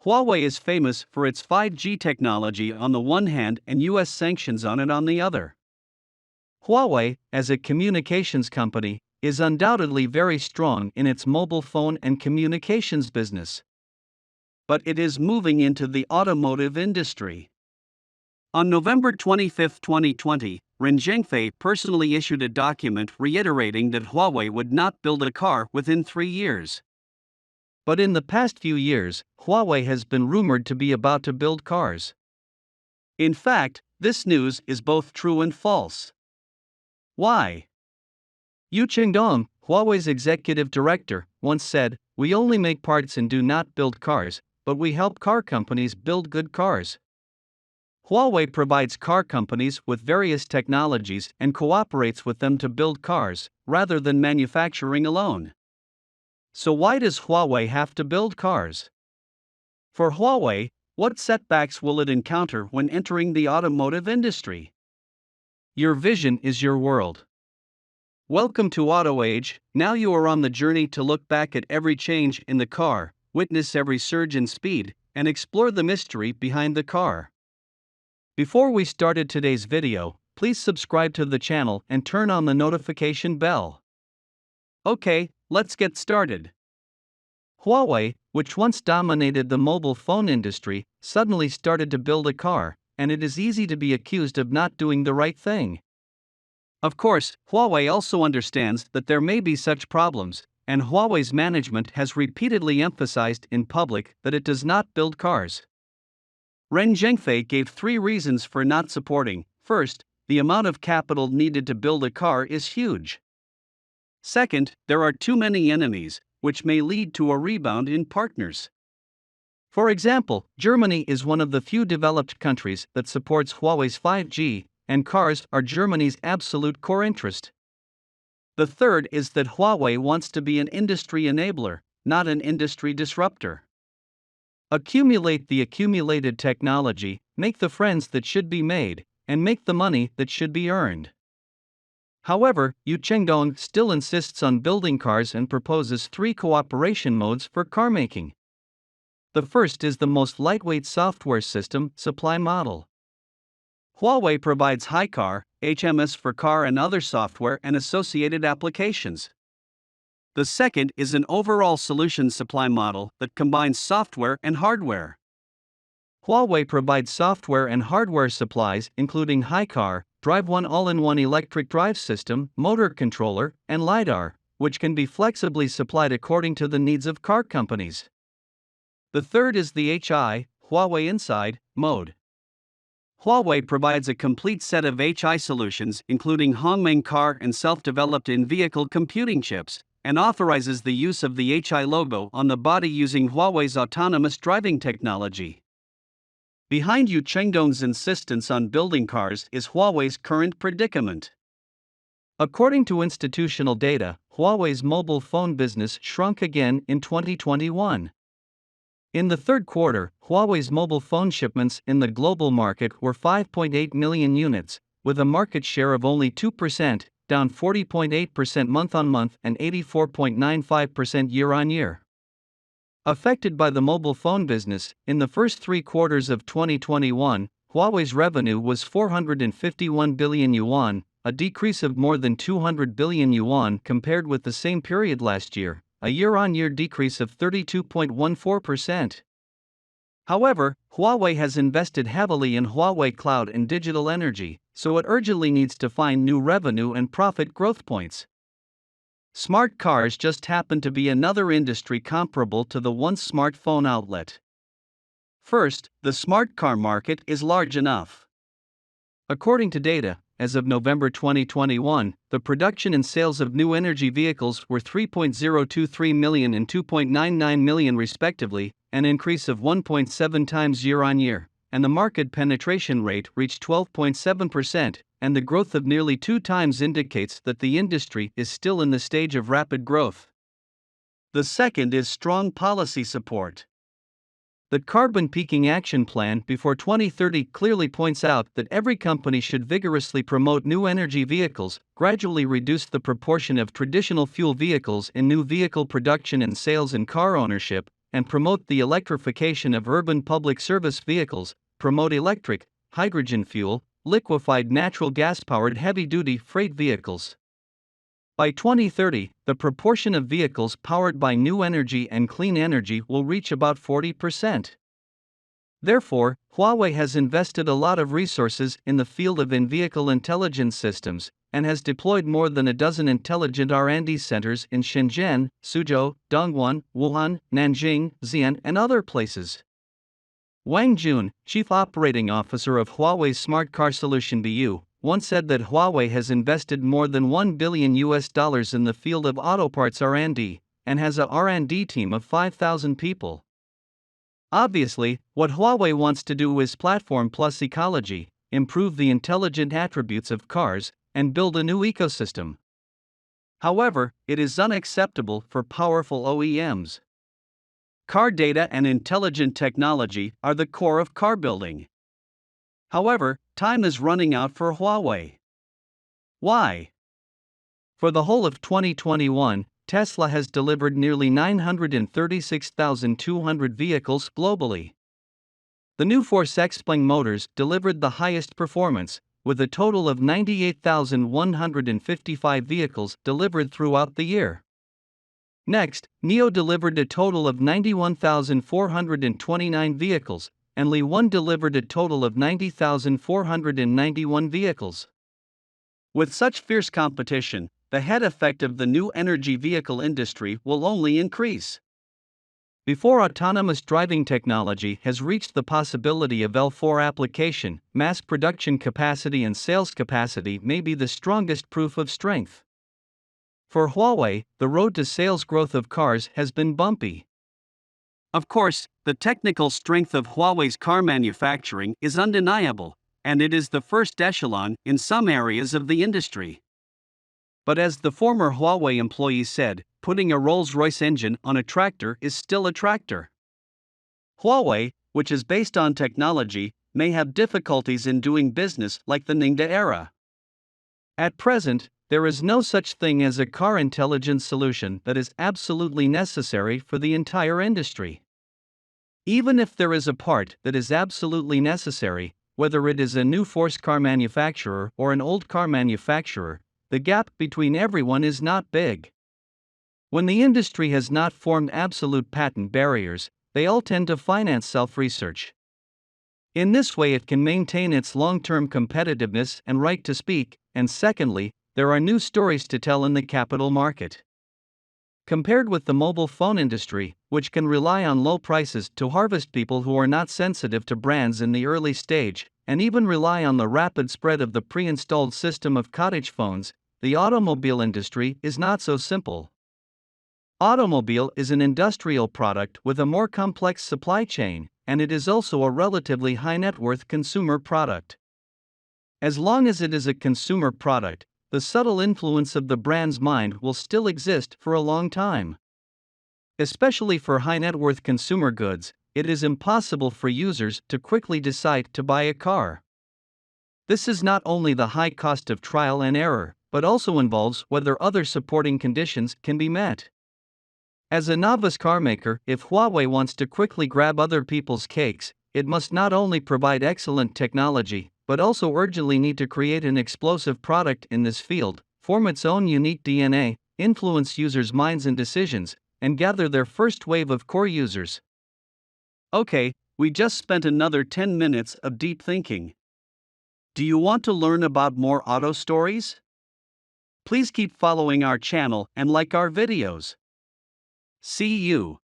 Huawei is famous for its 5G technology on the one hand and US sanctions on it on the other. Huawei, as a communications company, is undoubtedly very strong in its mobile phone and communications business. But it is moving into the automotive industry. On November 25, 2020, Ren Zhengfei personally issued a document reiterating that Huawei would not build a car within 3 years. But in the past few years, Huawei has been rumored to be about to build cars. In fact, this news is both true and false. Why? Chengdong, Huawei's executive director, once said, "We only make parts and do not build cars, but we help car companies build good cars." Huawei provides car companies with various technologies and cooperates with them to build cars, rather than manufacturing alone. So why does Huawei have to build cars? For Huawei, what setbacks will it encounter when entering the automotive industry? Your vision is your world. Welcome to Auto Age. Now you are on the journey to look back at every change in the car, witness every surge in speed, and explore the mystery behind the car. Before we started today's video, please subscribe to the channel and turn on the notification bell. Okay, let's get started. Huawei, which once dominated the mobile phone industry, suddenly started to build a car, and it is easy to be accused of not doing the right thing. Of course, Huawei also understands that there may be such problems, and Huawei's management has repeatedly emphasized in public that it does not build cars. Ren Zhengfei gave 3 reasons for not supporting. First, the amount of capital needed to build a car is huge. Second, there are too many enemies, which may lead to a rebound in partners. For example, Germany is one of the few developed countries that supports Huawei's 5G, and cars are Germany's absolute core interest. The third is that Huawei wants to be an industry enabler, not an industry disruptor. Accumulate the accumulated technology, make the friends that should be made, and make the money that should be earned. However, Chengdong still insists on building cars and proposes 3 cooperation modes for car making. The first is the most lightweight software system supply model. Huawei provides HiCar, HMS for car and other software and associated applications. The second is an overall solution supply model that combines software and hardware. Huawei provides software and hardware supplies including HiCar, Drive One all-in-one electric drive system, motor controller, and LiDAR, which can be flexibly supplied according to the needs of car companies. The third is the Huawei Inside mode. Huawei provides a complete set of HI solutions including Hongmeng car and self-developed in-vehicle computing chips, and authorizes the use of the HI logo on the body using Huawei's autonomous driving technology. Behind Chengdong's insistence on building cars is Huawei's current predicament. According to institutional data, Huawei's mobile phone business shrunk again in 2021. In the third quarter, Huawei's mobile phone shipments in the global market were 5.8 million units, with a market share of only 2%, down 40.8% month-on-month and 84.95% year-on-year. Affected by the mobile phone business, in the first 3 quarters of 2021, Huawei's revenue was 451 billion yuan, a decrease of more than 200 billion yuan compared with the same period last year, a year-on-year decrease of 32.14%. However, Huawei has invested heavily in Huawei Cloud and digital energy, so it urgently needs to find new revenue and profit growth points. Smart cars just happen to be another industry comparable to the once smartphone outlet. First, the smart car market is large enough. According to data, as of November 2021, the production and sales of new energy vehicles were 3.023 million and 2.99 million respectively, an increase of 1.7 times year-on-year, and the market penetration rate reached 12.7%, and the growth of nearly 2 times indicates that the industry is still in the stage of rapid growth. The second is strong policy support. The Carbon Peaking Action Plan before 2030 clearly points out that every company should vigorously promote new energy vehicles, gradually reduce the proportion of traditional fuel vehicles in new vehicle production and sales and car ownership, and promote the electrification of urban public service vehicles, promote electric, hydrogen fuel, liquefied natural gas-powered heavy-duty freight vehicles. By 2030, the proportion of vehicles powered by new energy and clean energy will reach about 40%. Therefore, Huawei has invested a lot of resources in the field of in-vehicle intelligence systems, and has deployed more than a dozen intelligent R&D centers in Shenzhen, Suzhou, Dongguan, Wuhan, Nanjing, Xi'an, and other places. Wang Jun, chief operating officer of Huawei's Smart Car Solution BU, once said that Huawei has invested more than $1 billion in the field of auto parts R&D, and has a R&D team of 5,000 people. Obviously, what Huawei wants to do is platform plus ecology, improve the intelligent attributes of cars, and build a new ecosystem. However, it is unacceptable for powerful OEMs. Car data and intelligent technology are the core of car building. However, time is running out for Huawei. Why? For the whole of 2021, Tesla has delivered nearly 936,200 vehicles globally. The new Force Xpeng motors delivered the highest performance, with a total of 98,155 vehicles delivered throughout the year. Next, NIO delivered a total of 91,429 vehicles, and Li 1 delivered a total of 90,491 vehicles. With such fierce competition, the head effect of the new energy vehicle industry will only increase. Before autonomous driving technology has reached the possibility of L4 application, mass production capacity and sales capacity may be the strongest proof of strength. For Huawei, the road to sales growth of cars has been bumpy. Of course, the technical strength of Huawei's car manufacturing is undeniable, and it is the first echelon in some areas of the industry. But as the former Huawei employee said, putting a Rolls-Royce engine on a tractor is still a tractor. Huawei, which is based on technology, may have difficulties in doing business like the Ningde era. At present, there is no such thing as a car intelligence solution that is absolutely necessary for the entire industry. Even if there is a part that is absolutely necessary, whether it is a new force car manufacturer or an old car manufacturer, the gap between everyone is not big. When the industry has not formed absolute patent barriers, they all tend to finance self-research. In this way, it can maintain its long-term competitiveness and right to speak, and secondly, there are new stories to tell in the capital market. Compared with the mobile phone industry, which can rely on low prices to harvest people who are not sensitive to brands in the early stage, and even rely on the rapid spread of the pre-installed system of cottage phones, the automobile industry is not so simple. Automobile is an industrial product with a more complex supply chain, and it is also a relatively high-net-worth consumer product. As long as it is a consumer product, the subtle influence of the brand's mind will still exist for a long time. Especially for high-net-worth consumer goods, it is impossible for users to quickly decide to buy a car. This is not only the high cost of trial and error, but also involves whether other supporting conditions can be met. As a novice carmaker, if Huawei wants to quickly grab other people's cakes, it must not only provide excellent technology, but also urgently need to create an explosive product in this field, form its own unique DNA, influence users' minds and decisions, and gather their first wave of core users. Okay, we just spent another 10 minutes of deep thinking. Do you want to learn about more auto stories? Please keep following our channel and like our videos. See you.